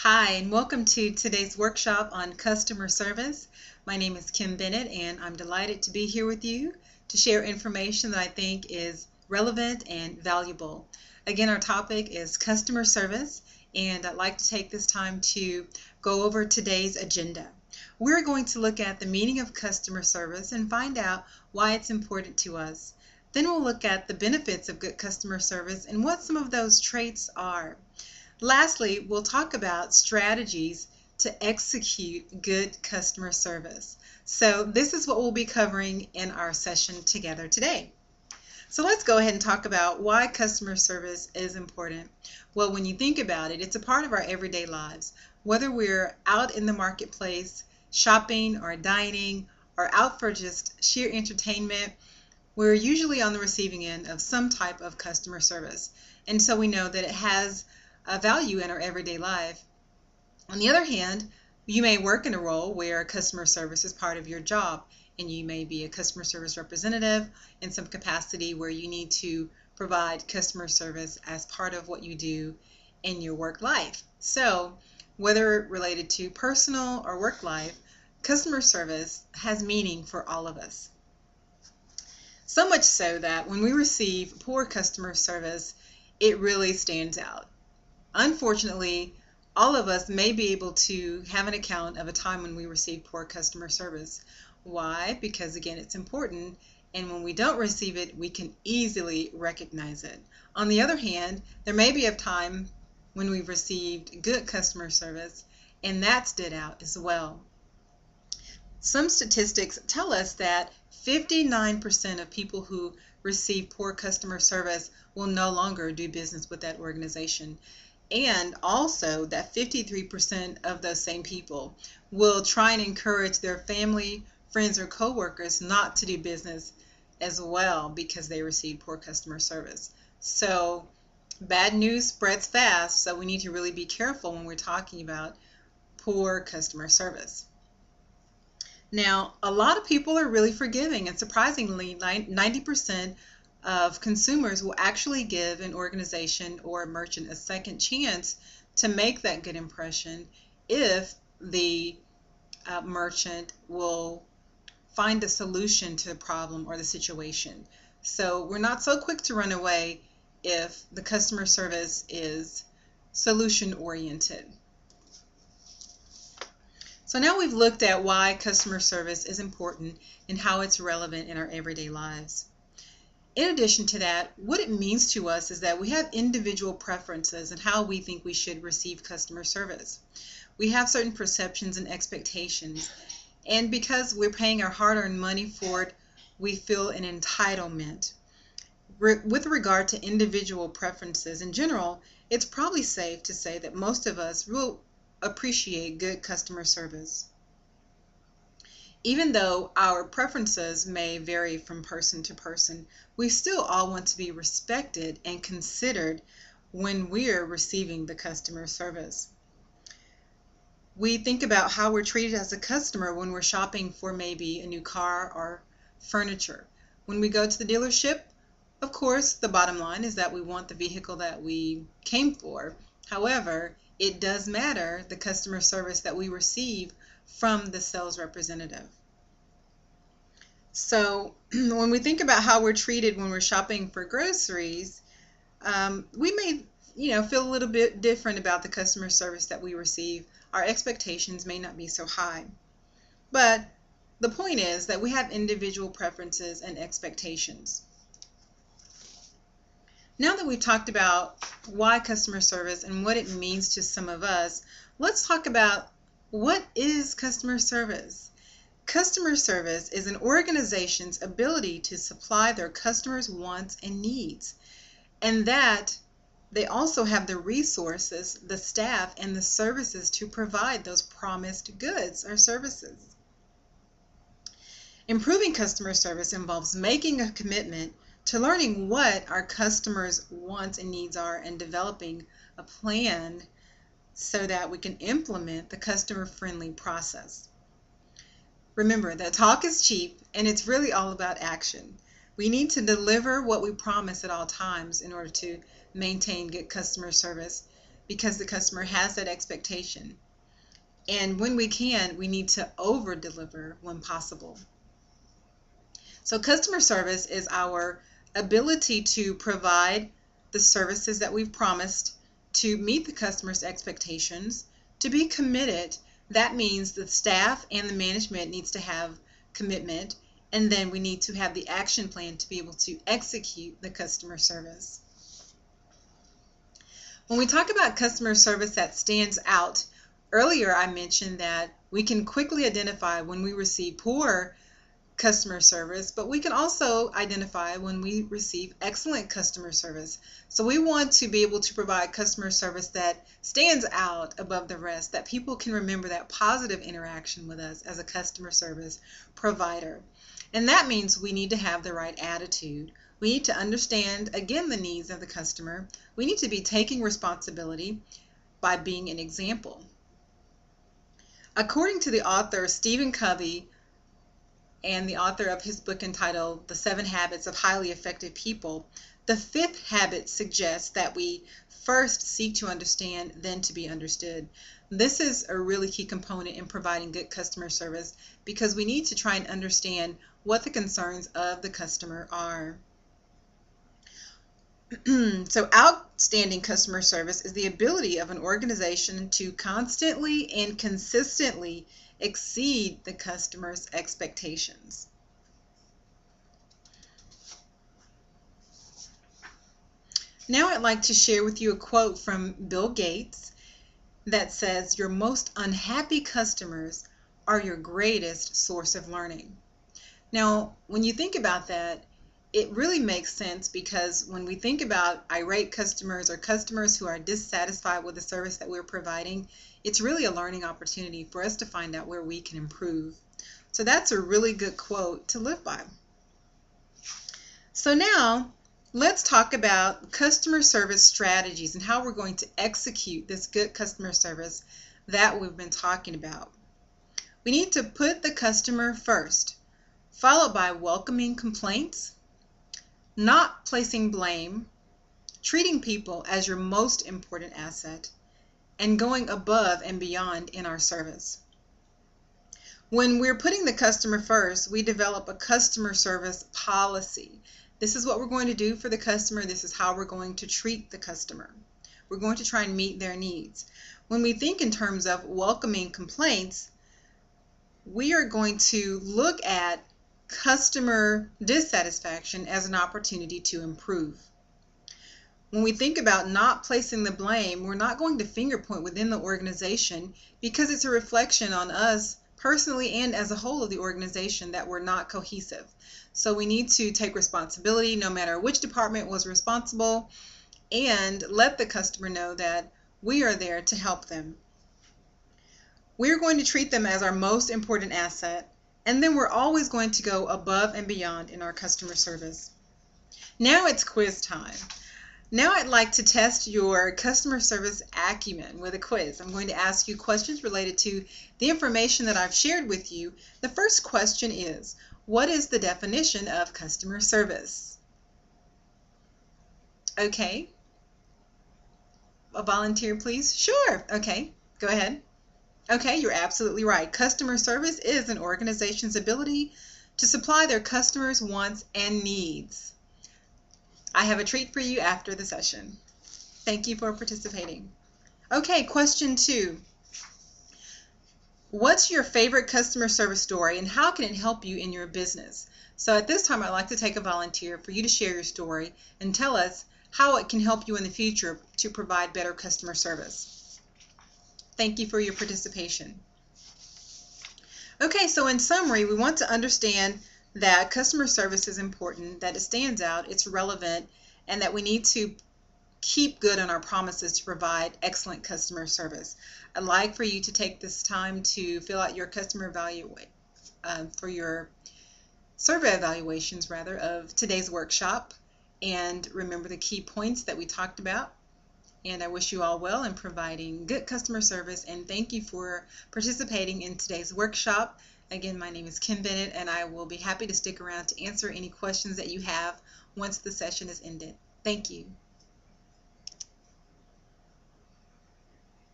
Hi, and welcome to today's workshop on customer service. My name is Kim Bennett, and I'm delighted to be here with you to share information that I think is relevant and valuable. Again, our topic is customer service, and I'd like to take this time to go over today's agenda. We're going to look at the meaning of customer service and find out why it's important to us. Then we'll look at the benefits of good customer service and what some of those traits are. Lastly, we'll talk about strategies to execute good customer service. So this is what we'll be covering in our session together today. So let's go ahead and talk about why customer service is important. Well, when you think about it, it's a part of our everyday lives. Whether we're out in the marketplace, shopping or dining, or out for just sheer entertainment, we're usually on the receiving end of some type of customer service. And so we know that it has a value in our everyday life. On the other hand, you may work in a role where customer service is part of your job, and you may be a customer service representative in some capacity where you need to provide customer service as part of what you do in your work life. So, whether related to personal or work life, customer service has meaning for all of us. So much so that when we receive poor customer service, it really stands out. Unfortunately, all of us may be able to have an account of a time when we received poor customer service. Why? Because again, it's important, and when we don't receive it, we can easily recognize it. On the other hand, there may be a time when we've received good customer service, and that stood out as well. Some statistics tell us that 59% of people who receive poor customer service will no longer do business with that organization. And also that 53% of those same people will try and encourage their family, friends, or coworkers not to do business as well because they received poor customer service. So bad news spreads fast, so we need to really be careful when we're talking about poor customer service. Now, a lot of people are really forgiving, and surprisingly, 90% of consumers will actually give an organization or a merchant a second chance to make that good impression if the merchant will find a solution to the problem or the situation. So we're not so quick to run away if the customer service is solution oriented. So now we've looked at why customer service is important and how it's relevant in our everyday lives. In addition to that, what it means to us is that we have individual preferences and how we think we should receive customer service. We have certain perceptions and expectations, and because we're paying our hard-earned money for it, we feel an entitlement. With regard to individual preferences in general, it's probably safe to say that most of us will appreciate good customer service. Even though our preferences may vary from person to person, we still all want to be respected and considered when we're receiving the customer service. We think about how we're treated as a customer when we're shopping for maybe a new car or furniture. When we go to the dealership, of course, the bottom line is that we want the vehicle that we came for. However, it does matter the customer service that we receive from the sales representative. So when we think about how we're treated when we're shopping for groceries, we may feel a little bit different about the customer service that we receive. Our expectations may not be so high. But the point is that we have individual preferences and expectations. Now that we've talked about why customer service and what it means to some of us, let's talk about what is customer service. Customer service is an organization's ability to supply their customers' wants and needs, and that they also have the resources, the staff, and the services to provide those promised goods or services. Improving customer service involves making a commitment to learning what our customers' wants and needs are and developing a plan so that we can implement the customer-friendly process. Remember that talk is cheap, and it's really all about action. We need to deliver what we promise at all times in order to maintain good customer service. because the customer has that expectation. And when we can, we need to over-deliver when possible. So customer service is our ability to provide the services that we've promised, to meet the customer's expectations, to be committed. That means the staff and the management needs to have commitment, and then we need to have the action plan to be able to execute the customer service. When we talk about customer service that stands out, earlier I mentioned that we can quickly identify when we receive poor customer service, but we can also identify when we receive excellent customer service. So we want to be able to provide customer service that stands out above the rest, that people can remember that positive interaction with us as a customer service provider. And that means we need to have the right attitude. We need to understand, again, the needs of the customer. We need to be taking responsibility by being an example. According to the author Stephen Covey, and the author of his book entitled The 7 Habits of Highly Effective People, the 5th habit suggests that we first seek to understand, then to be understood. This is a really key component in providing good customer service, because we need to try and understand what the concerns of the customer are. So outstanding customer service is the ability of an organization to constantly and consistently exceed the customer's expectations. Now I'd like to share with you a quote from Bill Gates that says, "Your most unhappy customers are your greatest source of learning." Now, when you think about that, it really makes sense, because when we think about irate customers or customers who are dissatisfied with the service that we're providing, it's really a learning opportunity for us to find out where we can improve. So that's a really good quote to live by. So now let's talk about customer service strategies and how we're going to execute this good customer service that we've been talking about. We need to put the customer first, followed by welcoming complaints, not placing blame, treating people as your most important asset, and going above and beyond in our service. When we're putting the customer first, we develop a customer service policy. This is what we're going to do for the customer. This is how we're going to treat the customer. We're going to try and meet their needs. When we think in terms of welcoming complaints, we are going to look at customer dissatisfaction as an opportunity to improve. When we think about not placing the blame, we're not going to finger point within the organization, because it's a reflection on us personally and as a whole of the organization that we're not cohesive. So we need to take responsibility no matter which department was responsible, and let the customer know that we are there to help them. We're going to treat them as our most important asset, and then we're always going to go above and beyond in our customer service. Now it's quiz time. Now I'd like to test your customer service acumen with a quiz. I'm going to ask you questions related to the information that I've shared with you. The first question is, what is the definition of customer service? Okay. A volunteer, please. Sure. Okay. Go ahead. Okay, you're absolutely right. Customer service is an organization's ability to supply their customers' wants and needs. I have a treat for you after the session. Thank you for participating. Okay, question 2. What's your favorite customer service story, and how can it help you in your business? So at this time, I'd like to take a volunteer for you to share your story and tell us how it can help you in the future to provide better customer service. Thank you for your participation. Okay, so in summary, we want to understand that customer service is important, that it stands out, it's relevant, and that we need to keep good on our promises to provide excellent customer service. I'd like for you to take this time to fill out your customer for your survey evaluations of today's workshop, and remember the key points that we talked about. And I wish you all well in providing good customer service, and thank you for participating in today's workshop. Again, my name is Kim Bennett, and I will be happy to stick around to answer any questions that you have once the session is ended. Thank you.